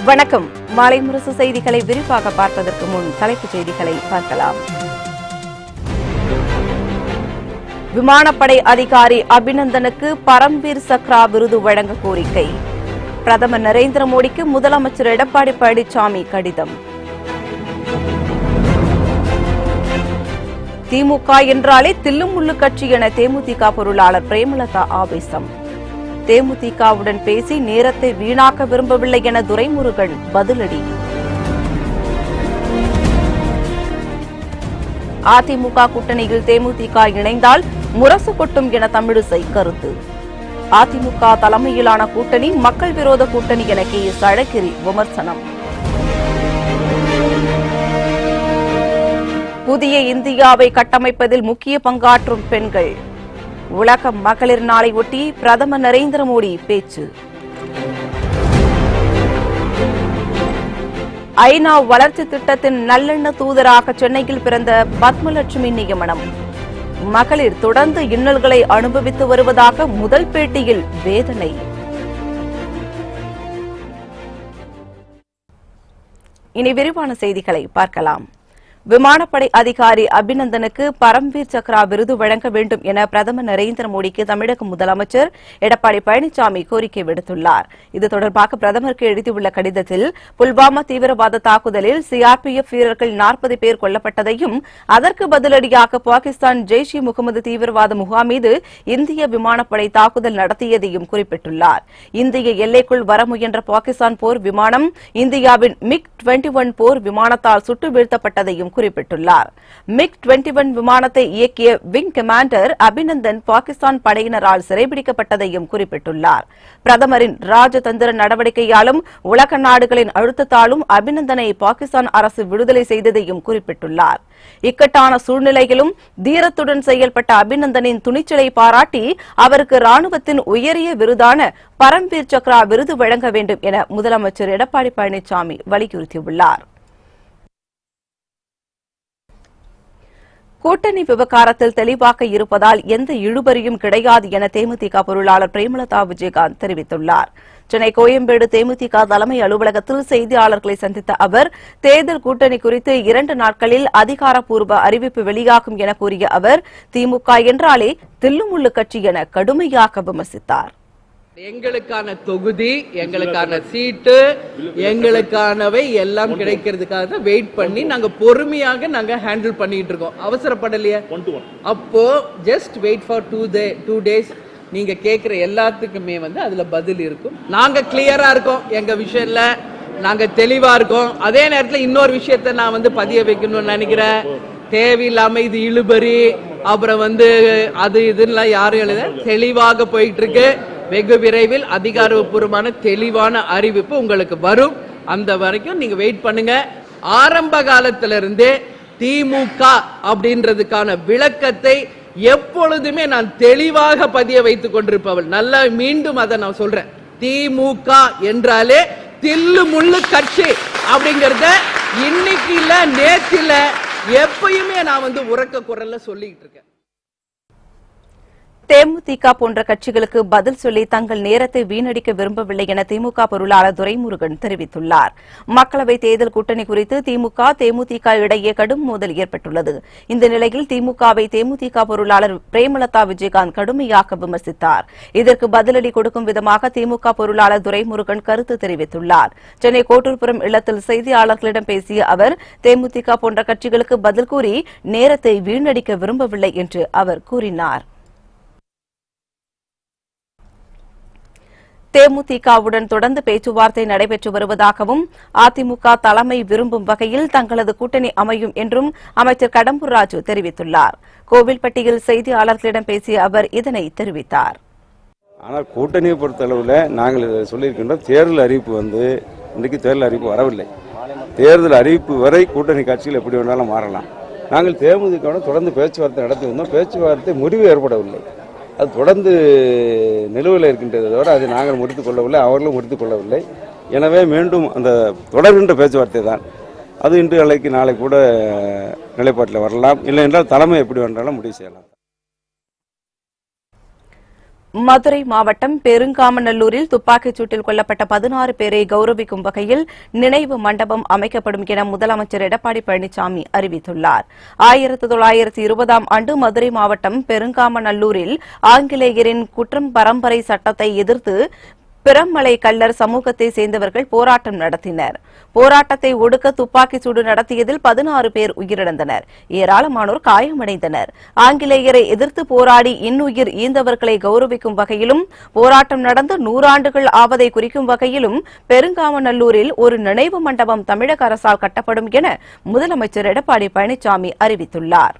வணக்கம். மாலை முரசு செய்திகளை விரிவாக பார்ப்பதற்கு முன் தலைப்புச் செய்திகளை பார்க்கலாம். விமானப்படை அதிகாரி அபிநந்தனுக்கு பரம்வீர் சக்ரா விருது வழங்க கோரிக்கை. பிரதமர் நரேந்திர மோடிக்கு முதலமைச்சர் எடப்பாடி பழனிசாமி கடிதம். திமுக என்றாலே தில்லுமுள்ளு கட்சி என தேமுதிக பொருளாளர் பிரேமலதா ஆவேசம். தேமுதிகவுடன் பேசி நேரத்தை வீணாக்க விரும்பவில்லை என துரைமுருகன் பதிலடி. அதிமுக கூட்டணியில் தேமுதிக இணைந்தால் முரசு கொட்டும் என தமிழிசை கருத்து. அதிமுக தலைமையிலான கூட்டணி மக்கள் விரோத கூட்டணி என KS அழகிரி விமர்சனம். புதிய இந்தியாவை கட்டமைப்பதில் முக்கிய பங்காற்றும் பெண்கள். உலக மகளிர் நாளை ஒட்டி பிரதமர் நரேந்திர மோடி பேச்சு. ஐநா வளர்ச்சி திட்டத்தின் நல்லெண்ண தூதராக சென்னையில் பிறந்த பத்மலட்சுமி நியமனம். மகளிர் தொடர்ந்து இன்னல்களை அனுபவித்து வருவதாக முதல் பேட்டியில் வேதனை. இனி விரிவான செய்திகளை பார்க்கலாம். விமானப்படை அதிகாரி அபிநந்தனுக்கு பரம்வீர் சக்ரா விருது வழங்க வேண்டும் என பிரதமர் நரேந்திர மோடிக்கு தமிழக முதலமைச்சர் எடப்பாடி பழனிசாமி கோரிக்கை விடுத்துள்ளார். இது தொடர்பாக பிரதமருக்கு எழுதியுள்ள கடிதத்தில் புல்வாமா தீவிரவாத தாக்குதலில் CRPF வீரர்கள் 40 பேர் கொல்லப்பட்டதையும் அதற்கு பதிலடியாக பாகிஸ்தான் ஜெய்ஷ் இ முகமது தீவிரவாத முகாம் மீது இந்திய விமானப்படை தாக்குதல் நடத்தியதையும் குறிப்பிட்டுள்ளார். இந்திய எல்லைக்குள் வர முயன்ற பாகிஸ்தான் போர் விமானம் இந்தியாவின் MiG-21 போர் விமானத்தால் சுட்டு வீழ்த்தப்பட்டதையும் குறிப்பிட்டுள்ளார். MiG-21 விமானத்தை இயக்கிய விங் கமாண்டர் அபிநந்தன் பாகிஸ்தான் படையினரால் சிறைபிடிக்கப்பட்டதையும் குறிப்பிட்டுள்ளார். பிரதமரின் ராஜதந்திர நடவடிக்கையாலும் உலக நாடுகளின் அழுத்தத்தாலும் அபிநந்தனை பாகிஸ்தான் அரசு விடுதலை செய்ததையும் குறிப்பிட்டுள்ளார். இக்கட்டான சூழ்நிலையிலும் தீரத்துடன் செயல்பட்ட அபிநந்தனின் துணிச்சலை பாராட்டி அவருக்கு ராணுவத்தின் உயரிய விருதான பரம்வீர் சக்ரா விருது வழங்க வேண்டும் என முதலமைச்சர் எடப்பாடி பழனிசாமி வலியுறுத்தியுள்ளார். கூட்டணி விவகாரத்தில் தெளிவாக இருப்பதால் எந்த இழுபறியும் கிடையாது என தேமுதிக பொருளாளர் பிரேமலதா விஜயகாந்த் தெரிவித்துள்ளார். சென்னை கோயம்பேடு தேமுதிக தலைமை அலுவலகத்தில் செய்தியாளர்களை சந்தித்த அவர் தேர்தல் கூட்டணி குறித்து 2 நாட்களில் அதிகாரப்பூர்வ அறிவிப்பு வெளியாகும் என கூறிய அவர் திமுக என்றாலே தில்லுமுள்ளு கட்சி என கடுமையாக விமர்சித்தார். எங்களுக்கான தொகுதி, எங்களுக்கான சீட்டு, எங்களுக்கானவை எல்லாம் கிடைக்கிறதுக்காக வெயிட் பண்ணி நாங்க பொறுமையாக நாங்க ஹேண்டில் பண்ணிட்டு இருக்கோம். அவசரப்படலையே. அப்போ ஜஸ்ட் வெயிட் ஃபார் 2 days. நீங்க கேட்கிற எல்லாத்துக்குமே அதுல பதில் இருக்கும். நாங்க கிளியரா இருக்கோம். எங்க விஷயத்துல நாங்க தெளிவா இருக்கோம். அதே நேரத்தில் இன்னொரு விஷயத்த நான் பதிய வைக்கணும்னு நினைக்கிறேன். தேவையில்லாம இது இழுபறி அப்புறம் அது இதுன்னு யாரும் எழுத தெளிவாக போயிட்டு இருக்கு. வெகு விரைவில் அதிகாரப்பூர்வமான தெளிவான அறிவிப்பு உங்களுக்கு வரும். அந்த வரைக்கும் நீங்க வெயிட் பண்ணுங்க. ஆரம்ப காலத்திலிருந்தே திமுக அப்படின்றதுக்கான விளக்கத்தை எப்பொழுதுமே நான் தெளிவாக பதிய வைத்துக் கொண்டிருப்பவள். நல்லா மீண்டும் அதை நான் சொல்றேன். திமுக என்றாலே தில்லு முள்ளு கட்சி அப்படிங்கறத இன்னைக்கு இல்ல நேத்து இல்ல எப்பயுமே நான் உரக்க குரல்ல சொல்லிட்டு இருக்கேன். தேமுதிக போன்ற கட்சிகளுக்கு பதில் சொல்லி தங்கள் நேரத்தை வீணடிக்க விரும்பவில்லை என திமுக பொருளாளர் துரைமுருகன் தெரிவித்துள்ளார். மக்களவைத் தேர்தல் கூட்டணி குறித்து திமுக தேமுதிக இடையே கடும் மோதல் ஏற்பட்டுள்ளது. இந்த நிலையில் திமுகவை தேமுதிக பொருளாளர் பிரேமலதா விஜயகாந்த் கடுமையாக விமர்சித்தார். இதற்கு பதிலடி கொடுக்கும் விதமாக திமுக பொருளாளர் துரைமுருகன் கருத்து தெரிவித்துள்ளார். சென்னை கோட்டூர்புரம் இல்லத்தில் செய்தியாளர்களிடம் பேசிய அவர் தேமுதிக போன்ற கட்சிகளுக்கு பதில் கூறி நேரத்தை வீணடிக்க விரும்பவில்லை என்று அவர் கூறினார். தேமுதிகவுடன் தொடர்ந்து பேச்சுவார்த்தை நடைபெற்று வருவதாகவும் அதிமுக தலைமை விரும்பும் வகையில் தங்களது கூட்டணி அமையும் என்றும் அமைச்சர் கடம்பூர் ராஜு தெரிவித்துள்ளார். கோவில்பட்டியில் செய்தியாளர்களிடம் பேசிய அவர் இதனை தெரிவித்தார். ஆனால் கூட்டணியை பொறுத்தளவில் நாங்கள் சொல்லியிருக்கின்றோம். தேர்தல் அறிவிப்பு இன்றைக்கு தேர்தல் அறிவிப்பு வரவில்லை. தேர்தல் அறிவிப்பு வரை கூட்டணி கட்சிகள் எப்படி வேணாலும் மாறலாம். நாங்கள் தேமுதிகவுடன் தொடர்ந்து பேச்சுவார்த்தை நடத்தி வந்தோம். பேச்சுவார்த்தை முடிவு ஏற்படவில்லை. அது தொடர்ந்து நிலுவையில் இருக்கின்றதை தவிர அதை நாங்கள் முடித்துக் கொள்ளவில்லை, அவர்களும் முடித்துக் கொள்ளவில்லை. எனவே மீண்டும் அந்த தொடர்கின்ற பேச்சுவார்த்தை தான். அது இன்று அலைக்கு நாளை கூட நிலைப்பாட்டில் வரலாம். இல்லை என்றால் தலைமை எப்படி வேண்டாலும் முடிவு செய்யலாம். மதுரை மாவட்டம் பெருங்காமநல்லூரில் துப்பாக்கிச் சூட்டில் கொல்லப்பட்ட 16 பேரை கௌரவிக்கும் வகையில் நினைவு மண்டபம் அமைக்கப்படும் என முதலமைச்சர் எடப்பாடி பழனிசாமி அறிவித்துள்ளார். 1920ஆம் ஆண்டு மதுரை மாவட்டம் பெருங்காமநல்லூரில் ஆங்கிலேயரின் குற்றம் பரம்பரை சட்டத்தை எதிர்த்து பிறமலை கள்ளர் சமூகத்தை சேர்ந்தவர்கள் போராட்டம் நடத்தினர். போராட்டத்தை ஒடுக்க துப்பாக்கிச் சூடு நடத்தியதில் 16 பேர் உயிரிழந்தனர். ஏராளமானோர் காயமடைந்தனர். ஆங்கிலேயரை எதிர்த்து போராடி இன்னுயிர் ஈந்தவர்களை கௌரவிக்கும் வகையிலும் போராட்டம் நடந்து 100 ஆண்டுகள் ஆவதை குறிக்கும் வகையிலும் பெருங்காமநல்லூரில் ஒரு நினைவு மண்டபம் தமிழக அரசால் கட்டப்படும் என முதலமைச்சர் எடப்பாடி பழனிசாமி அறிவித்துள்ளார்.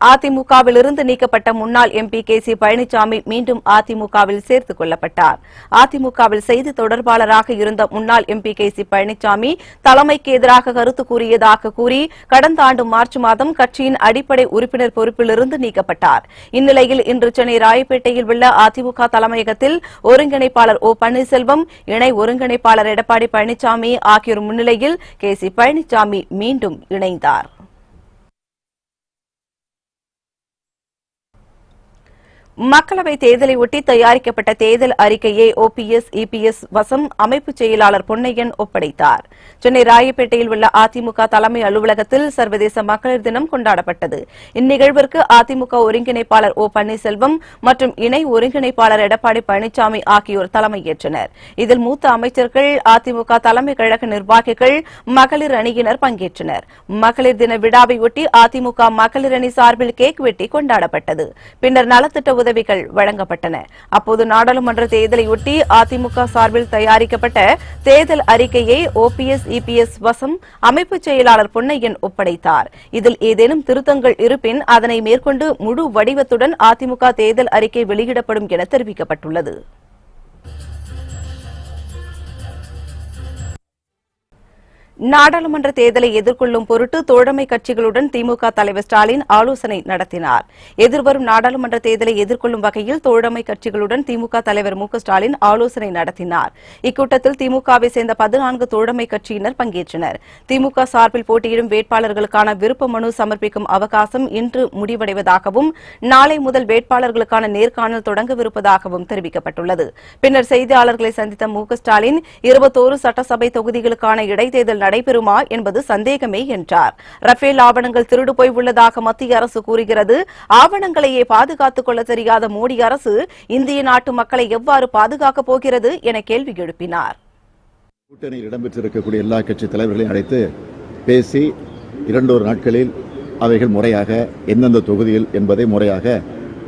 அதிமுகவிலிருந்து நீக்கப்பட்ட முன்னாள் எம்பி கே.சி. பழனிசாமி மீண்டும் அதிமுகவில் சேர்த்துக் கொள்ளப்பட்டார். அதிமுகவில் செய்தி தொடர்பாளராக இருந்த முன்னாள் எம்பி கே.சி. பழனிசாமி தலைமைக்கு எதிராக கருத்து கூறியதாக கூறி கடந்த ஆண்டு மார்ச் மாதம் கட்சியின் அடிப்படை உறுப்பினர் பொறுப்பிலிருந்து நீக்கப்பட்டார். இந்நிலையில் இன்று சென்னை ராயப்பேட்டையில் உள்ள அதிமுக தலைமையகத்தில் ஒருங்கிணைப்பாளர் ஓ பன்னீர்செல்வம், இணை ஒருங்கிணைப்பாளர் எடப்பாடி பழனிசாமி ஆகியோர் முன்னிலையில் கே.சி. பழனிசாமி மீண்டும் இணைந்தார். மக்களவைத் தேர்தலை ஒட்டி தயாரிக்கப்பட்ட தேர்தல் அறிக்கையை ஓபிஎஸ் இபிஎஸ் வசம் அமைப்பு செயலாளர் பொன்னையன் ஒப்படைத்தார். சென்னை ராயப்பேட்டையில் உள்ள அதிமுக தலைமை அலுவலகத்தில் சர்வதேச மகளிர் தினம் கொண்டாடப்பட்டது. இந்நிகழ்விற்கு அதிமுக ஒருங்கிணைப்பாளர் ஓ பன்னீர்செல்வம் மற்றும் இணை ஒருங்கிணைப்பாளர் எடப்பாடி பழனிசாமி ஆகியோர் தலைமையேற்றனர். இதில் மூத்த அமைச்சர்கள், அதிமுக தலைமை கழக நிர்வாகிகள், மகளிர் அணியினர் பங்கேற்றனர். மகளிர் தின விழாவையொட்டி அதிமுக மகளிர் அணி சார்பில் கேக் வெட்டி கொண்டாடப்பட்டது. பின்னர் நலத்திட்ட உதவிகள் வழங்கப்பட்டன. அப்போது நாடாளுமன்ற தேர்தலையொட்டி அதிமுக சார்பில் தயாரிக்கப்பட்ட தேர்தல் அறிக்கையை ஓபிஎஸ் இபிஎஸ் வசம் அமைப்பு செயலாளர் பொன்னையன் ஒப்படைத்தார். இதில் ஏதேனும் திருத்தங்கள் இருப்பின் அதனை மேற்கொண்டு முழு வடிவத்துடன் அதிமுக தேர்தல் அறிக்கை வெளியிடப்படும் என தெரிவிக்கப்பட்டுள்ளது. நாடாளுமன்ற தேர்தலை எதிர்கொள்ளும் பொருட்டு தோழமை கட்சிகளுடன் திமுக தலைவர் ஸ்டாலின் ஆலோசனை நடத்தினார். எதிர்வரும் நாடாளுமன்ற தேர்தலை எதிர்கொள்ளும் வகையில் தோழமை கட்சிகளுடன் திமுக தலைவர் மு க ஸ்டாலின் ஆலோசனை நடத்தினார். இக்கூட்டத்தில் திமுகவை சேர்ந்த 14 தோழமை கட்சியினர் பங்கேற்றனர். திமுக சார்பில் போட்டியிடும் வேட்பாளர்களுக்கான விருப்ப மனு சமர்ப்பிக்கும் அவகாசம் இன்று முடிவடைவதாகவும் நாளை முதல் வேட்பாளர்களுக்கான நேர்காணல் தொடங்கவிருப்பதாகவும் தெரிவிக்கப்பட்டுள்ளது. பின்னர் செய்தியாளர்களை சந்தித்த மு க ஸ்டாலின் 21 சட்டசபை தொகுதிகளுக்கான இடைத்தேர்தல் நடைபெறுமா என்பது சந்தேகமே என்றார். ரஃபேல் ஆவணங்கள் திருடு போய் உள்ளதாக மத்திய அரசு கூறுகிறது. ஆவணங்களையே பாதுகாத்துக் கொள்ள தெரியாத மோடி அரசு இந்திய நாட்டு மக்களை எவ்வாறு பாதுகாக்கப் போகிறது என கேள்வி எழுப்பினார். கூட்டணியில் இடம்பெற்றிருக்கக்கூடிய எல்லா கட்சி தலைவர்களையும் அழைத்து பேசி 2 நாட்களில் அவைகள் முறையாக எந்தெந்த தொகுதியில் என்பதை முறையாக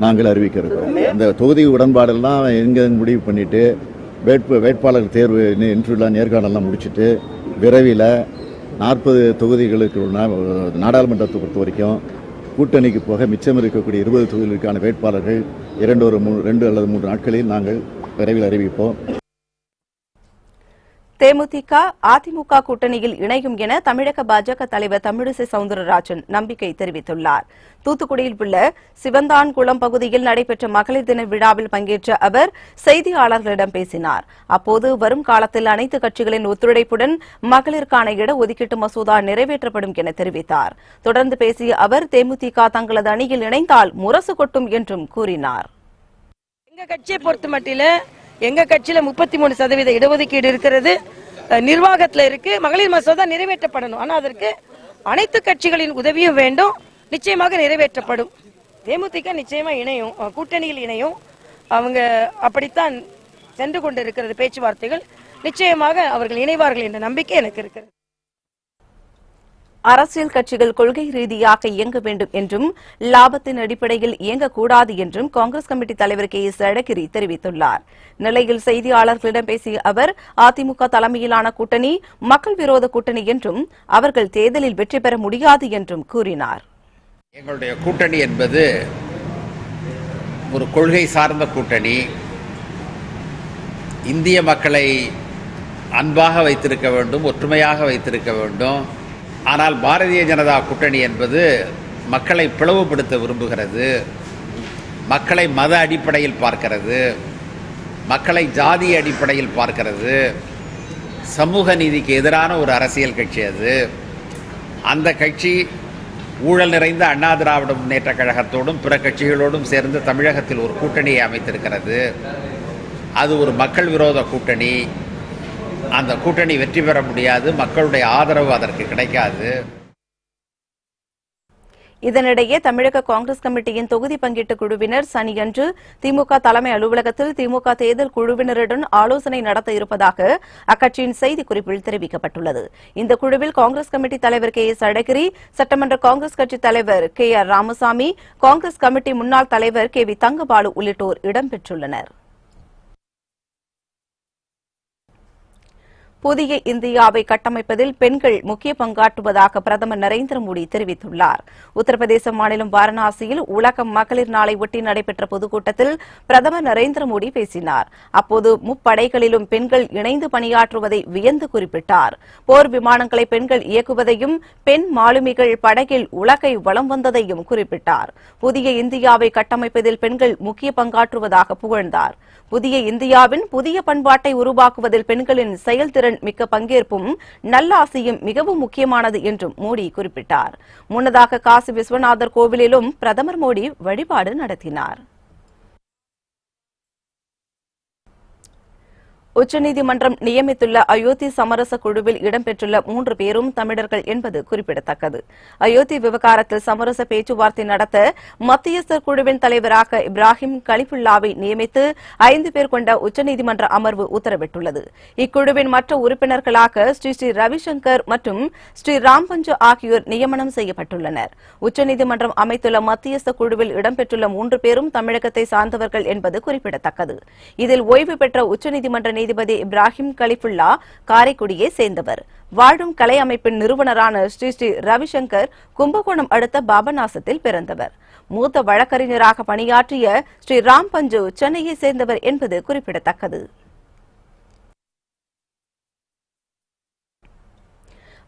நாங்கள் அறிவிக்க இருக்கிறோம். இந்த தொகுதி உடன்பாடெல்லாம் எங்க முடிவு பண்ணிட்டு வேட்பாளர் தேர்வு இன்டர்வியூலாம் நேர்காணலாம் முடிச்சுட்டு விரைவில் 40 தொகுதிகளுக்கு நாடாளுமன்றத்தை பொறுத்த வரைக்கும் கூட்டணிக்கு போக மிச்சம் இருக்கக்கூடிய 20 தொகுதிகளுக்கான வேட்பாளர்கள் 2 அல்லது 3 நாட்களில் நாங்கள் விரைவில் அறிவிப்போம். தேமுதிக அதிமுக கூட்டணியில் இணையும் என தமிழக பாஜக தலைவர் தமிழிசை சவுந்தரராஜன் நம்பிக்கை தெரிவித்துள்ளார். தூத்துக்குடியில் உள்ள சிவந்தான்குளம் பகுதியில் நடைபெற்ற மகளிர் தின விழாவில் பங்கேற்ற அவர் செய்தியாளர்களிடம் பேசினார். அப்போது வரும் காலத்தில் அனைத்து கட்சிகளின் ஒத்துழைப்புடன் மகளிருக்கான இடஒதுக்கீட்டு மசோதா நிறைவேற்றப்படும் என தெரிவித்தார். தொடர்ந்து பேசிய அவர் தேமுதிக தங்களது அணியில் இணைந்தால் முரசு கொட்டும் என்றும் கூறினார். எங்க கட்சியை பொறுத்த மட்டில எங்க கட்சியில 33% இடஒதுக்கீடு இருக்கிறது, நிர்வாகத்தில் இருக்கு. மகளிர் மசோதா நிறைவேற்றப்படணும். ஆனா அதற்கு அனைத்து கட்சிகளின் உதவியும் வேண்டும். நிச்சயமாக நிறைவேற்றப்படும். தேமுதிக நிச்சயமா இணையும், கூட்டணியில் இணையும். அவங்க அப்படித்தான் சென்று கொண்டிருக்கிறது பேச்சுவார்த்தைகள். நிச்சயமாக அவர்கள் இணைவார்கள் என்ற நம்பிக்கை எனக்கு இருக்கிறது. அரசியல் கட்சிகள் கொள்கை ரீதியாக இயங்க வேண்டும் என்றும் லாபத்தின் அடிப்படையில் இயங்கக்கூடாது என்றும் காங்கிரஸ் கமிட்டி தலைவர் கே எஸ் அழகிரி தெரிவித்துள்ளார். நிலையில் செய்தியாளர்களிடம் பேசிய அவர் அதிமுக தலைமையிலான கூட்டணி மக்கள் விரோத கூட்டணி என்றும் அவர்கள் தேர்தலில் வெற்றி பெற முடியாது என்றும் கூறினார். எங்களுடைய கூட்டணி என்பது ஒரு கொள்கை சார்ந்த கூட்டணி. இந்திய மக்களை அன்பாக வைத்திருக்க வேண்டும், ஒற்றுமையாக வைத்திருக்க வேண்டும். ஆனால் பாரதிய ஜனதா கூட்டணி என்பது மக்களை பிளவுபடுத்த விரும்புகிறது, மக்களை மத அடிப்படையில் பார்க்கிறது, மக்களை ஜாதி அடிப்படையில் பார்க்கிறது. சமூக நீதிக்கு எதிரான ஒரு அரசியல் கட்சி அது. அந்த கட்சி ஊழல் நிறைந்த அண்ணா திராவிட முன்னேற்ற கழகத்தோடும் பிற கட்சிகளோடும் சேர்ந்து தமிழகத்தில் ஒரு கூட்டணியை அமைத்திருக்கிறது. அது ஒரு மக்கள் விரோத கூட்டணி. அந்த கூட்டணி வெற்றி பெற முடியாது. மக்களுடைய ஆதரவு அதற்கு கிடைக்காது. இதனிடையே தமிழக காங்கிரஸ் கமிட்டியின் தொகுதி பங்கீட்டு குழுவினர் சனியன்று திமுக தலைமை அலுவலகத்தில் திமுக தேர்தல் குழுவினருடன் ஆலோசனை நடத்த இருப்பதாக அக்கட்சியின் செய்திக்குறிப்பில் தெரிவிக்கப்பட்டுள்ளது. இந்த குழுவில் காங்கிரஸ் கமிட்டி தலைவர் KS அழகிரி, சட்டமன்ற காங்கிரஸ் கட்சி தலைவர் KR ராமசாமி, காங்கிரஸ் கமிட்டி முன்னாள் தலைவர் KV தங்கபாலு உள்ளிட்டோர் இடம்பெற்றுள்ளனர். புதிய இந்தியாவை கட்டமைப்பதில் பெண்கள் முக்கிய பங்காற்றுவதாக பிரதமர் நரேந்திர மோடி தெரிவித்துள்ளார். உத்தரப்பிரதேச மாநிலம் வாரணாசியில் உலக மகளிர் நாளை ஒட்டி நடைபெற்ற பொதுக்கூட்டத்தில் பிரதமர் நரேந்திர மோடி பேசினார். அப்போது முப்படைகளிலும் பெண்கள் இணைந்து பணியாற்றுவதை வியந்து குறிப்பிட்டார். போர் விமானங்களை பெண்கள் இயக்குவதையும் பெண் மாலுமிகள் படகில் உலகை வலம் வந்ததையும் குறிப்பிட்டார். புதிய இந்தியாவை கட்டமைப்பதில் பெண்கள் முக்கிய பங்காற்றுவதாக புகழ்ந்தார். புதிய இந்தியாவின் புதிய பண்பாட்டை உருவாக்குவதில் பெண்களின் செயல்திறன் மிக்க பங்கேற்பும் நல்லாசியும் மிகவும் முக்கியமானது என்றும் மோடி குறிப்பிட்டார். முன்னதாக காசி விஸ்வநாதர் கோவிலிலும் பிரதமர் மோடி வழிபாடு நடத்தினார். உச்சநீதிமன்றம் நியமித்துள்ள அயோத்தி சமரச குழுவில் இடம்பெற்றுள்ள 3 பேரும் தமிழர்கள் என்பது குறிப்பிடத்தக்கது. அயோத்தி விவகாரத்தில் சமரச பேச்சுவார்த்தை நடத்த மத்தியஸ்தர் குழுவின் தலைவராக இப்ராஹிம் கலிஃபுல்லாவை நியமித்து 5 பேர் கொண்ட உச்சநீதிமன்ற அமர்வு உத்தரவிட்டுள்ளது. இக்குழுவின் மற்ற உறுப்பினர்களாக ஸ்ரீ ரவிசங்கர் மற்றும் ஸ்ரீ ராம்பஞ்சு ஆகியோர் நியமனம் செய்யப்பட்டுள்ளனர். உச்சநீதிமன்றம் அமைத்துள்ள மத்தியஸ்த குழுவில் இடம்பெற்றுள்ள 3 பேரும் தமிழகத்தை சார்ந்தவர்கள் என்பது குறிப்பிடத்தக்கது. இதில் ஓய்வு பெற்ற உச்சநீதிமன்ற நீதிபதி இப்ராஹிம் கலிஃபுல்லா காரைக்குடியை சேர்ந்தவர். வாழும் கலை அமைப்பின் நிறுவனரான ஸ்ரீ ரவிசங்கர் கும்பகோணம் அடுத்த பாபநாசத்தில் பிறந்தவர். மூத்த வழக்கறிஞராக பணியாற்றிய ஸ்ரீ ராம்பஞ்சு சென்னையை சேர்ந்தவர் என்பது குறிப்பிடத்தக்கது.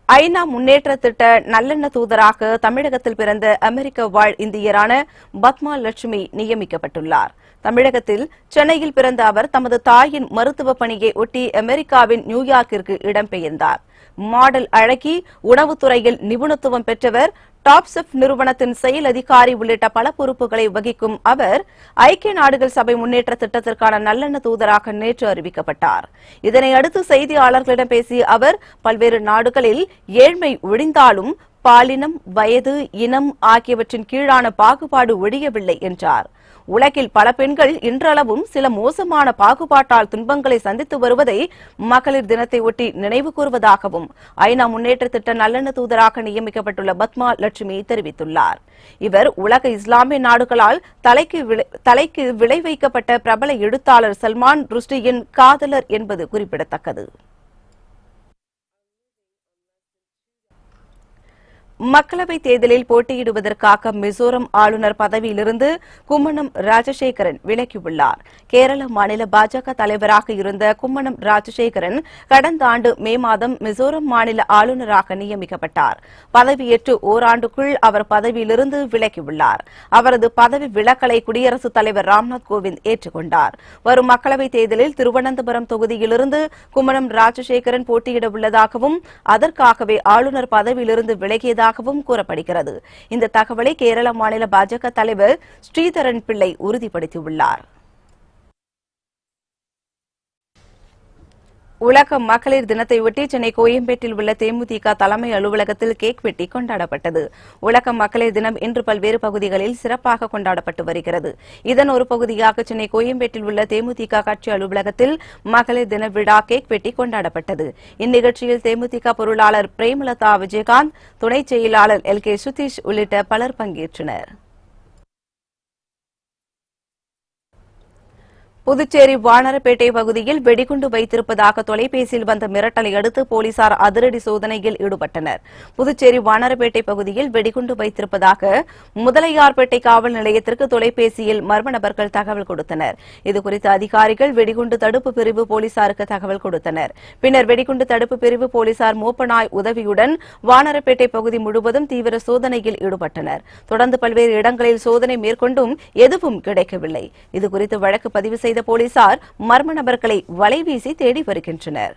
ஐநா முன்னேற்ற திட்ட நல்லெண்ண தூதராக தமிழகத்தில் பிறந்த அமெரிக்க வாழ் இந்தியரான பத்மா லட்சுமி நியமிக்கப்பட்டுள்ளார். தமிழகத்தில் சென்னையில் பிறந்த அவர் தமது தாயின் மருத்துவ பணியை ஒட்டி அமெரிக்காவின் நியூயார்க்கிற்கு இடம்பெயர்ந்தார். மாடல் அழகி, உணவுத்துறையில் நிபுணத்துவம் பெற்றவர், டாப்செஃப் நிறுவனத்தின் செயல் அதிகாரி உள்ளிட்ட பல பொறுப்புகளை வகிக்கும் அவர் ஐக்கிய நாடுகள் சபை முன்னேற்ற திட்டத்திற்கான நல்லெண்ண தூதராக நேற்று அறிவிக்கப்பட்டார். இதனையடுத்து செய்தியாளர்களிடம் பேசிய அவர் பல்வேறு நாடுகளில் ஏழ்மை ஒழிந்தாலும் பாலினம், வயது, இனம் ஆகியவற்றின் கீழான பாகுபாடு ஒழியவில்லை என்றார். உலகில் பல பெண்கள் இன்றளவும் சில மோசமான பாகுபாட்டால் துன்பங்களை சந்தித்து வருவதை மகளிர் தினத்தை ஒட்டி நினைவு கூறுவதாகவும் ஐநா முன்னேற்ற திட்ட நல்லெண்ண தூதராக நியமிக்கப்பட்டுள்ள பத்மா லட்சுமி தெரிவித்துள்ளார். இவர் உலக இஸ்லாமிய நாடுகளால் தலைக்கு விளை வைக்கப்பட்ட பிரபல எழுத்தாளர் சல்மான் ருஷ்டியின் காதலர் என்பது குறிப்பிடத்தக்கது. மக்களவைத் தேர்தலில் போட்டியிடுவதற்காக மிசோரம் ஆளுநர் பதவியிலிருந்து கும்மனம் ராஜசேகரன் விலகியுள்ளார். கேரள மாநில பாஜக தலைவராக இருந்த கும்மனம் ராஜசேகரன் கடந்த ஆண்டு மே மாதம் மிசோரம் மாநில ஆளுநராக நியமிக்கப்பட்டார். பதவியேற்று ஓராண்டுக்குள் அவர் பதவியிலிருந்து விலகியுள்ளார். அவரது பதவி விலகலை குடியரசுத் தலைவர் ராம்நாத் கோவிந்த் ஏற்றுக்கொண்டார். வரும் மக்களவைத் தேர்தலில் திருவனந்தபுரம் தொகுதியிலிருந்து கும்மனம் ராஜசேகரன் போட்டியிட உள்ளதாகவும் அதற்காகவே ஆளுநர் பதவியிலிருந்து விலகியதாக கூறப்படுகிறது. இந்த தகவலை கேரள மாநில பாஜக தலைவர் ஸ்ரீதரன் பிள்ளை உறுதிப்படுத்தியுள்ளார். உலக மகளிர் தினத்தையொட்டி சென்னை கோயம்பேட்டில் உள்ள தேமுதிக தலைமை அலுவலகத்தில் கேக் வெட்டி கொண்டாடப்பட்டது. உலக மகளிர் தினம் இன்று பல்வேறு பகுதிகளில் சிறப்பாக கொண்டாடப்பட்டு வருகிறது. இதன் ஒரு பகுதியாக சென்னை கோயம்பேட்டில் உள்ள தேமுதிக கட்சி அலுவலகத்தில் மகளிர் தின விழா கேக் வெட்டி கொண்டாடப்பட்டது. இந்நிகழ்ச்சியில் தேமுதிக பொருளாளர் பிரேமலதா விஜயகாந்த், துணை செயலாளர் LK சுதீஷ் உள்ளிட்ட பலர் பங்கேற்றனர். புதுச்சேரி வானரப்பேட்டை பகுதியில் வெடிகுண்டு வைத்திருப்பதாக தொலைபேசியில் வந்த மிரட்டலை அடுத்து போலீசார் அதிரடி சோதனையில் ஈடுபட்டனர். புதுச்சேரி வானரப்பேட்டை பகுதியில் வெடிகுண்டு வைத்திருப்பதாக முதலையார்பேட்டை காவல் நிலையத்திற்கு தொலைபேசியில் மர்ம நபர்கள் தகவல் கொடுத்தனர். இதுகுறித்து அதிகாரிகள் வெடிகுண்டு தடுப்பு பிரிவு போலீசாருக்கு தகவல் கொடுத்தனர். பின்னர் வெடிகுண்டு தடுப்பு பிரிவு போலீசார் மோப்பநாய் உதவியுடன் வானரப்பேட்டை பகுதி முழுவதும் தீவிர சோதனையில் ஈடுபட்டனர். தொடர்ந்து பல்வேறு இடங்களில் சோதனை மேற்கொண்டும் எதுவும் கிடைக்கவில்லை. இதுகுறித்து வழக்கு பதிவு செய்த போலீசார் மர்ம நபர்களை வலைவீசி தேடி வருகின்றனர்.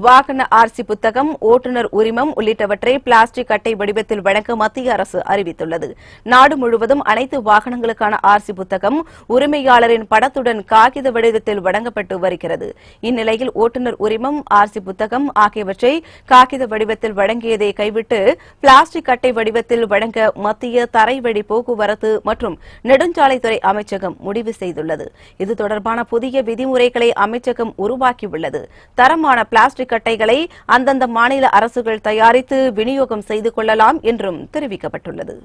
வாகன ஆர்சி புத்தகம், ஓட்டுநர் உரிமம் உள்ளிட்டவற்றை பிளாஸ்டிக் அட்டை வடிவத்தில் வழங்க மத்திய அரசு அறிவித்துள்ளது. நாடு முழுவதும் அனைத்து வாகனங்களுக்கான ஆர்சி புத்தகம் உரிமையாளரின் படத்துடன் காகித வடிவத்தில் வழங்கப்பட்டு வருகிறது. இந்நிலையில் ஓட்டுநர் உரிமம், ஆர்சி புத்தகம் ஆகியவற்றை காகித வடிவத்தில் வழங்கியதை கைவிட்டு பிளாஸ்டிக் அட்டை வடிவத்தில் வழங்க மத்திய தரைவழி போக்குவரத்து மற்றும் நெடுஞ்சாலைத்துறை அமைச்சகம் முடிவு செய்துள்ளது. இது தொடர்பான புதிய விதிமுறைகளை அமைச்சகம் உருவாக்கியுள்ளது. தரமான பிளாஸ்டிக் அட்டைகளை அந்தந்த மாநில அரசுகள் தயாரித்து விநியோகம் செய்து கொள்ளலாம் என்றும் தெரிவிக்கப்பட்டுள்ளது.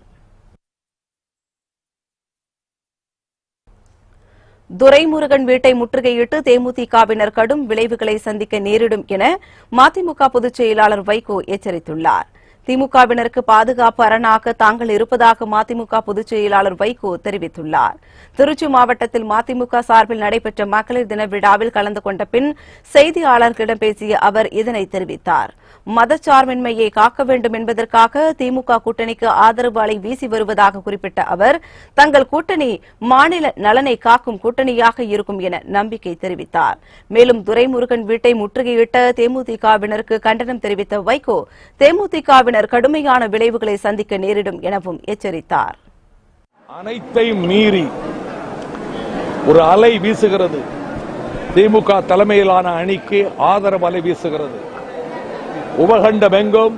துரைமுருகன் வீட்டை முற்றுகையிட்டு தேமுதிகவினர் கடும் விளைவுகளை சந்திக்க நேரிடும் என மதிமுக பொதுச் செயலாளர் வைகோ எச்சரித்துள்ளார். திமுகவினருக்கு பாதுகாப்பு அரணாக தாங்கள் இருப்பதாக மதிமுக பொதுச் செயலாளர் வைகோ தெரிவித்துள்ளார். திருச்சி மாவட்டத்தில் மதிமுக சார்பில் நடைபெற்ற மகளிர் தின விழாவில் கலந்து கொண்ட பின் செய்தியாளர்களிடம் பேசிய அவர் இதனை தெரிவித்தார். மதச்சார்பின்மையை காக்க வேண்டும் என்பதற்காக திமுக கூட்டணிக்கு ஆதரவு அலை வீசி வருவதாக குறிப்பிட்ட அவர் தங்கள் கூட்டணி மாநில நலனை காக்கும் கூட்டணியாக இருக்கும் என நம்பிக்கை தெரிவித்தார். மேலும் துரைமுருகன் வீட்டை முற்றுகையிட்ட தேமுதிகவினருக்கு கண்டனம் தெரிவித்த வைகோ தேமுதிகவினர் கடுமையான விளைவுகளை சந்திக்க நேரிடும் எனவும் எச்சரித்தார். அனைத்தையும் மீறி ஒரு அலை வீசுகிறது. திமுக தலைமையிலான அணிக்கு ஆதரவு அலை வீசுகிறது. உபகண்டமெங்கும்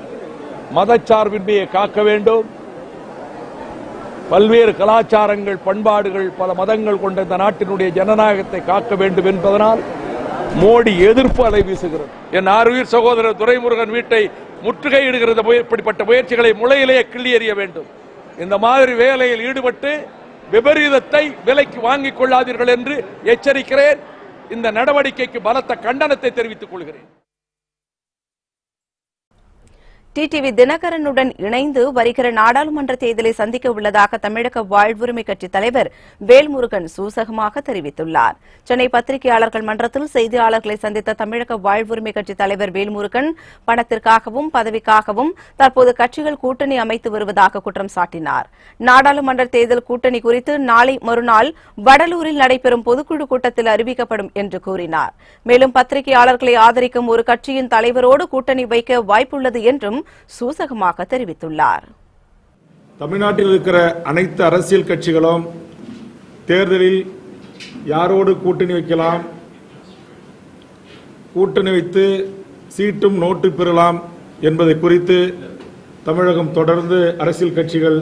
மதச்சார்பின்மையை காக்க வேண்டும். பல்வேறு கலாச்சாரங்கள், பண்பாடுகள், பல மதங்கள் கொண்ட இந்த நாட்டினுடைய ஜனநாயகத்தை காக்க வேண்டும் என்பதனால் மோடி எதிர்ப்பு அலை வீசுகிறது. என் ஆறுயிர் சகோதரர் துரைமுருகன் வீட்டை முற்றுகையிடுகிறது. இப்படிப்பட்ட முயற்சிகளை முளையிலேயே கிள்ளி எறிய வேண்டும். இந்த மாதிரி வேலையில் ஈடுபட்டு விபரீதத்தை விலைக்கு வாங்கிக் கொள்ளாதீர்கள் என்று எச்சரிக்கிறேன். இந்த நடவடிக்கைக்கு பலத்த கண்டனத்தை தெரிவித்துக் கொள்கிறேன். டிடிவி தினகரனுடன் இணைந்து வருகிற நாடாளுமன்ற தேர்தலை சந்திக்க உள்ளதாக தமிழக வாழ்வுரிமை கட்சி தலைவர் வேல்முருகன் சூசகமாக தெரிவித்துள்ளார். சென்னை பத்திரிகையாளர்கள் மன்றத்தில் செய்தியாளர்களை சந்தித்த தமிழக வாழ்வுரிமை கட்சி தலைவர் வேல்முருகன் பணத்திற்காகவும் பதவிக்காகவும் தற்போது கட்சிகள் கூட்டணி அமைத்து வருவதாக குற்றம் சாட்டினார். நாடாளுமன்ற தேர்தல் கூட்டணி குறித்து நாளை மறுநாள் வடலூரில் நடைபெறும் பொதுக்குழு கூட்டத்தில் அறிவிக்கப்படும் என்று கூறினார். மேலும் பத்திரிகையாளர்களை ஆதரிக்கும் ஒரு கட்சியின் தலைவரோடு கூட்டணி வைக்க வாய்ப்புள்ளது என்றும் சூசகமாக தெரிவித்துள்ளார். தமிழ்நாட்டில் இருக்கிற அனைத்து அரசியல் கட்சிகளும் தேர்தலில் யாரோடு கூட்டணி வைக்கலாம், கூட்டணி வைத்து சீட்டும் நோட்டு பெறலாம் என்பதை குறித்து தமிழகம் தொடர்ந்து அரசியல் கட்சிகள்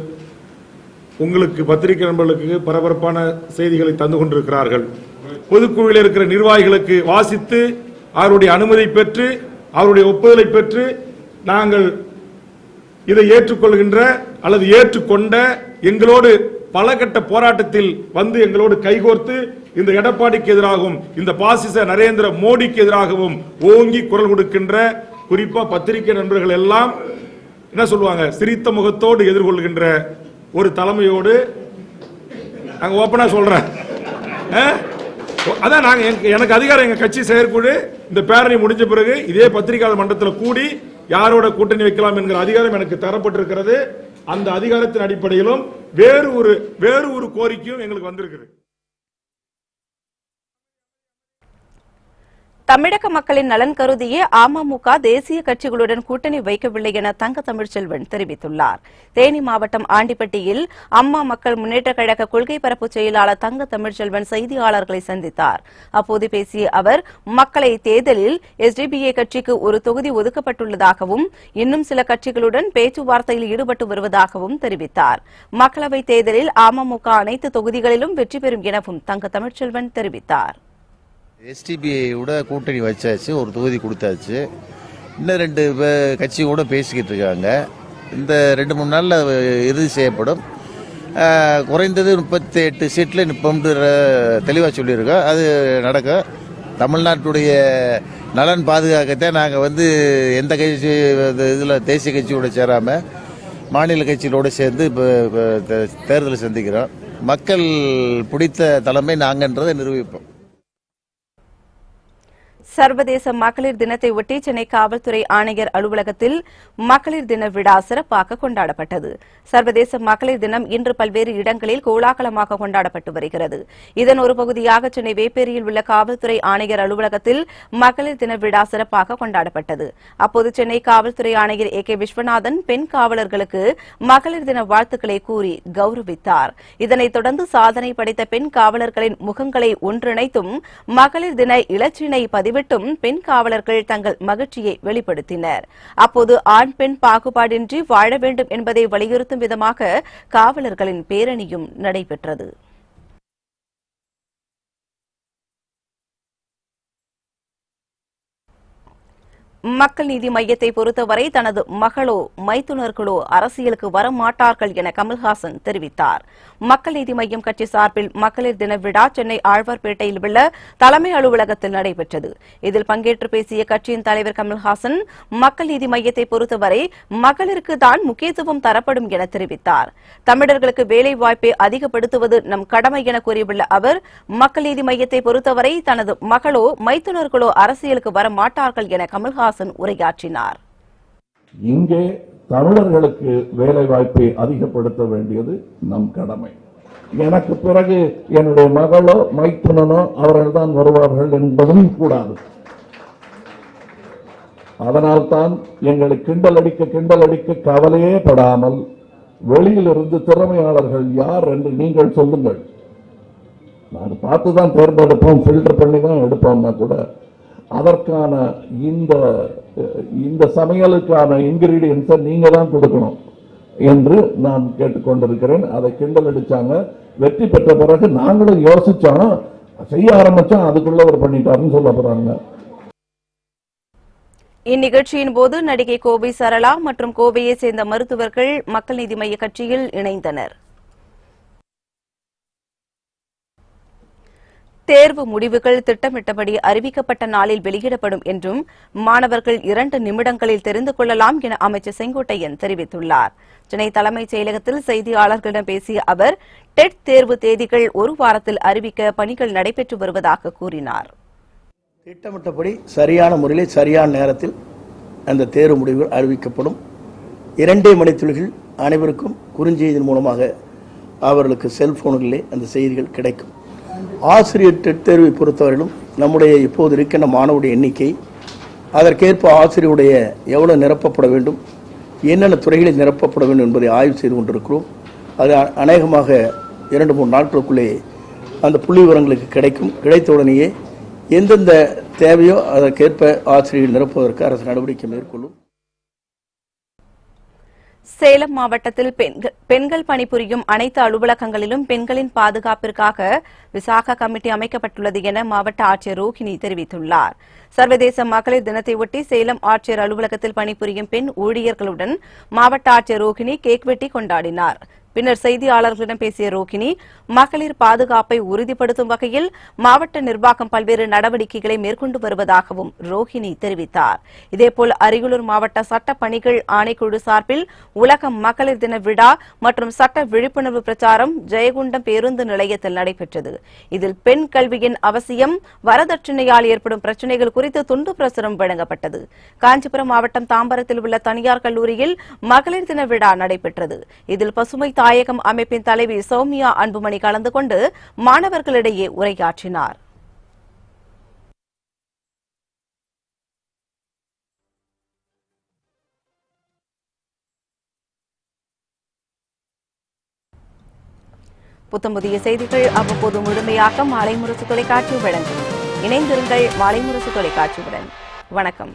உங்களுக்கு பத்திரிகை நண்பர்களுக்கு பரபரப்பான செய்திகளை தந்து கொண்டிருக்கிறார்கள். பொதுக்குழுவில் இருக்கிற நிர்வாகிகளுக்கு வாசித்து அவருடைய அனுமதி பெற்று அவருடைய ஒப்புதலை பெற்று நாங்கள் இதை ஏற்றுக்கொள்கின்ற அல்லது ஏற்றுக்கொண்ட எங்களோடு பல கட்ட போராட்டத்தில் வந்து எங்களோடு கைகோர்த்து இந்த எடப்பாடிக்கு எதிராகவும் இந்த பாசிச நரேந்திர மோடிக்கு எதிராகவும் ஓங்கி குரல் கொடுக்கின்ற குறிப்பா பத்திரிகை நண்பர்கள் எல்லாம் என்ன சொல்லுவாங்க, சிரித்த முகத்தோடு எதிர்கொள்கின்ற ஒரு தலைமையோடு நாங்க ஓப்பனா சொல்றேன். அதான் நாங்க எனக்கு அதிகாரம், எங்க கட்சி செயற்குழு இந்த பேரணி முடிஞ்ச பிறகு இதே பத்திரிகையாளர் மன்றத்தில் கூடி யாரோட கூட்டணி வைக்கலாம் என்கிற அதிகாரம் எனக்கு தரப்பட்டிருக்கிறது. அந்த அதிகாரத்தின் அடிப்படையிலும் வேறு ஒரு கோரிக்கையும் எங்களுக்கு வந்திருக்கிறது. தமிழக மக்களின் நலன் கருதியே அமமுக தேசிய கட்சிகளுடன் கூட்டணி வைக்கவில்லை என தங்க தமிழ்ச்செல்வன் தெரிவித்துள்ளார். தேனி மாவட்டம் ஆண்டிப்பட்டியில் அம்மா மக்கள் முன்னேற்றக் கழக கொள்கை பரப்பு செயலாளர் தங்க தமிழ்ச்செல்வன் செய்தியாளர்களை சந்தித்தார். அப்போது பேசிய அவர் மக்களை தேர்தலில் எஸ்டிபிஐ கட்சிக்கு ஒரு தொகுதி ஒதுக்கப்பட்டுள்ளதாகவும் இன்னும் சில கட்சிகளுடன் பேச்சுவார்த்தையில் ஈடுபட்டு வருவதாகவும் தெரிவித்தார். மக்களவைத் தேர்தலில் அமமுக அனைத்து தொகுதிகளிலும் வெற்றி பெறும் எனவும் தங்க தமிழ்ச்செல்வன் தெரிவித்தார். எஸ்டிபிஐயோட கூட்டணி வச்சாச்சு, ஒரு தொகுதி கொடுத்தாச்சு. இன்னும் 2 கட்சி கூட பேசிக்கிட்டு இருக்காங்க. இந்த 2-3 நாளில் இறுதி செய்யப்படும். குறைந்தது 38 சீட்டில் நிற்போம்னு தெளிவாக சொல்லியிருக்கோம். அது நடக்கும். தமிழ்நாட்டுடைய நலன் பாதுகாக்கத்தான் நாங்கள் எந்த கட்சி இதில் தேசிய கட்சியோட சேராமல் மாநில கட்சிகளோடு சேர்ந்து இப்போ தேர்தலை சந்திக்கிறோம். மக்கள் பிடித்த தலைமை நாங்கன்றதை நிரூபிப்போம். சர்வதேச மகளிர் தினத்தை ஒட்டி சென்னை காவல்துறை ஆணையர் அலுவலகத்தில் மகளிர் தின விழா சிறப்பாக கொண்டாடப்பட்டது. சர்வதேச மகளிர் தினம் இன்று பல்வேறு இடங்களில் கோலாகலமாக கொண்டாடப்பட்டு வருகிறது. இதன் ஒரு பகுதியாக சென்னை வேப்பேரியில் உள்ள காவல்துறை ஆணையர் அலுவலகத்தில் மகளிர் தின விழா சிறப்பாக கொண்டாடப்பட்டது. அப்போது சென்னை காவல்துறை ஆணையர் AK விஸ்வநாதன் பெண் காவலர்களுக்கு மகளிர் தின வாழ்த்துக்களை கூறி கௌரவித்தார். இதனைத் தொடர்ந்து சாதனை படைத்த பெண் காவலர்களின் முகங்களை ஒன்றிணைத்தும் மகளிர் தின இலச்சினை பதிவிட்டும் பெண் காவலர்கள் தங்கள் மகிழ்ச்சியை வெளிப்படுத்தினர். அப்போது ஆண் பெண் பாகுபாடின்றி வாழ வேண்டும் என்பதை வலியுறுத்தும் விதமாக காவலர்களின் பேரணியும் நடைபெற்றது. மக்கள் நீதி மய்யத்தை பொறுத்தவரை தனது மகளோ மைத்துனர்களோ அரசியலுக்கு வரமாட்டார்கள் என கமல்ஹாசன் தெரிவித்தார். மக்கள் நீதி மய்யம் கட்சி சார்பில் மகளிர் தின விழா சென்னை ஆழ்வார்பேட்டையில் உள்ள தலைமை அலுவலகத்தில் நடைபெற்றது. இதில் பங்கேற்று பேசிய கட்சியின் தலைவர் கமல்ஹாசன் மக்கள் நீதி மய்யத்தை பொறுத்தவரை மகளிருக்கு தான் முக்கியத்துவம் தரப்படும் என தெரிவித்தார். தமிழர்களுக்கு வேலை வாய்ப்பை அதிகப்படுத்துவது நம் கடமை என கூறியுள்ள அவர் மக்கள் நீதி மய்யத்தை பொறுத்தவரை தனது மகளோ மைத்துனர்களோ அரசியலுக்கு வரமாட்டார்கள் என கமல்ஹாசன் உரையாற்றினார். இங்கே தமிழர்களுக்கு வேலை வாய்ப்பை அதிகப்படுத்த வேண்டியது நம் கடமை. எனக்கு பிறகு என்னுடைய மகளோ மைத்துனனோ அவர்கள் தான் வருவார்கள் என்பதும் கூடாது. அதனால்தான் எங்களை கிண்டல் அடிக்க கவலையே படாமல் வெளியிலிருந்து திறமையாளர்கள் யார் என்று நீங்கள் சொல்லுங்கள். நான் பார்த்துதான் தேர்ந்தெடுப்போம், ஃபில்டர் பண்ணி தான் எடுப்போம்னா கூட அதற்கான இந்த சமையலுக்கான இன்கிரீடியன்ஸை நீங்க தான் கொடுக்கணும் என்று நான் கேட்டுக்கொண்டிருக்கிறேன். அதை கிண்டல் அடிச்சாங்க. வெற்றி பெற்ற பிறகு நாங்களும் யோசிச்சோம், செய்ய ஆரம்பிச்சோம், அதுக்குள்ள ஒரு பண்ணிட்டாருன்னு சொல்ல போறாங்க. இந்நிகழ்ச்சியின் போது நடிகை கோவை சரளா மற்றும் கோவையை சேர்ந்த மருத்துவர்கள் மக்கள் நீதி மய்ய கட்சியில் இணைந்தனர். தேர்வு முடிவுகள் திட்டமிட்டபடி அறிவிக்கப்பட்ட நாளில் வெளியிடப்படும் என்றும் மாணவர்கள் 2 நிமிடங்களில் தெரிந்து கொள்ளலாம் என அமைச்சர் செங்கோட்டையன் தெரிவித்துள்ளார். சென்னை தலைமைச் செயலகத்தில் செய்தியாளர்களிடம் பேசிய அவர் டெட் தேர்வு தேதிகள் 1 வாரத்தில் அறிவிக்க பணிகள் நடைபெற்று வருவதாக கூறினார். திட்டமிட்டபடி சரியான முறையில் சரியான நேரத்தில் அந்த தேர்வு முடிவுகள் அறிவிக்கப்படும். 2 மணித்துளிகள் அனைவருக்கும் குறுஞ்செய்தியின் மூலமாக அவர்களுக்கு செல்போன்களிலே அந்த செய்திகள் கிடைக்கும். ஆசிரியர் டெட் தேர்வை பொறுத்தவரையிலும் நம்முடைய இப்போது இருக்கின்ற மாணவருடைய எண்ணிக்கை, அதற்கேற்ப ஆசிரியருடைய எவ்வளவு நிரப்பப்பட வேண்டும், என்னென்ன துறைகளில் நிரப்பப்பட வேண்டும் என்பதை ஆய்வு செய்து கொண்டிருக்கிறோம். அது அநேகமாக 2-3 நாட்களுக்குள்ளே அந்த புள்ளி விவரங்களுக்கு கிடைக்கும். கிடைத்தவுடனேயே எந்தெந்த தேவையோ அதற்கேற்ப ஆசிரியர்கள் நிரப்புவதற்கு அரசு நடவடிக்கை மேற்கொள்ளும். சேலம் மாவட்டத்தில் பெண்கள் பணிபுரியும் அனைத்து அலுவலகங்களிலும் பெண்களின் பாதுகாப்பிற்காக விசாகா கமிட்டி அமைக்கப்பட்டுள்ளது என மாவட்ட ஆட்சியர் ரோஹிணி தெரிவித்துள்ளார். சர்வதேச மகளிர் தினத்தை ஒட்டி சேலம் ஆட்சியர் அலுவலகத்தில் பணிபுரியும் பெண் ஊழியர்களுடன் மாவட்ட ஆட்சியர் ரோஹிணி கேக் வெட்டி கொண்டாடினார். பின்னர் செய்தியாளர்களிடம் பேசிய ரோஹிணி மகளிர் பாதுகாப்பை உறுதிப்படுத்தும் வகையில் மாவட்ட நிர்வாகம் பல்வேறு நடவடிக்கைகளை மேற்கொண்டு வருவதாகவும் ரோஹிணி தெரிவித்தார். இதேபோல் அரியலூர் மாவட்ட சட்ட பணிகள் ஆணைக்குழு சார்பில் உலக மகளிர் தின விழா மற்றும் சட்ட விழிப்புணர்வு பிரச்சாரம் ஜெயகுண்டம் பேருந்து நிலையத்தில் நடைபெற்றது. இதில் பெண் கல்வியின் அவசியம், வரதட்சணையால் ஏற்படும் பிரச்சினைகள் குறித்து துண்டு பிரசுரம் வழங்கப்பட்டது. காஞ்சிபுரம் மாவட்டம் தாம்பரத்தில் உள்ள தனியார் கல்லூரியில் மகளிர் தின விழா நடைபெற்றது. இதில் பசுமை தாயகம் அமைப்பின் தலைவி சௌமியா அன்புமணி கலந்து கொண்டு மாணவர்களிடையே உரையாற்றினார். புத்தம்புதிய செய்திகள் அவ்வப்போது முழுமையாக மாலை முரசு தொலைக்காட்சி வழங்கும். இணைந்திருங்கள் மாலை முரசு தொலைக்காட்சியுடன். வணக்கம்.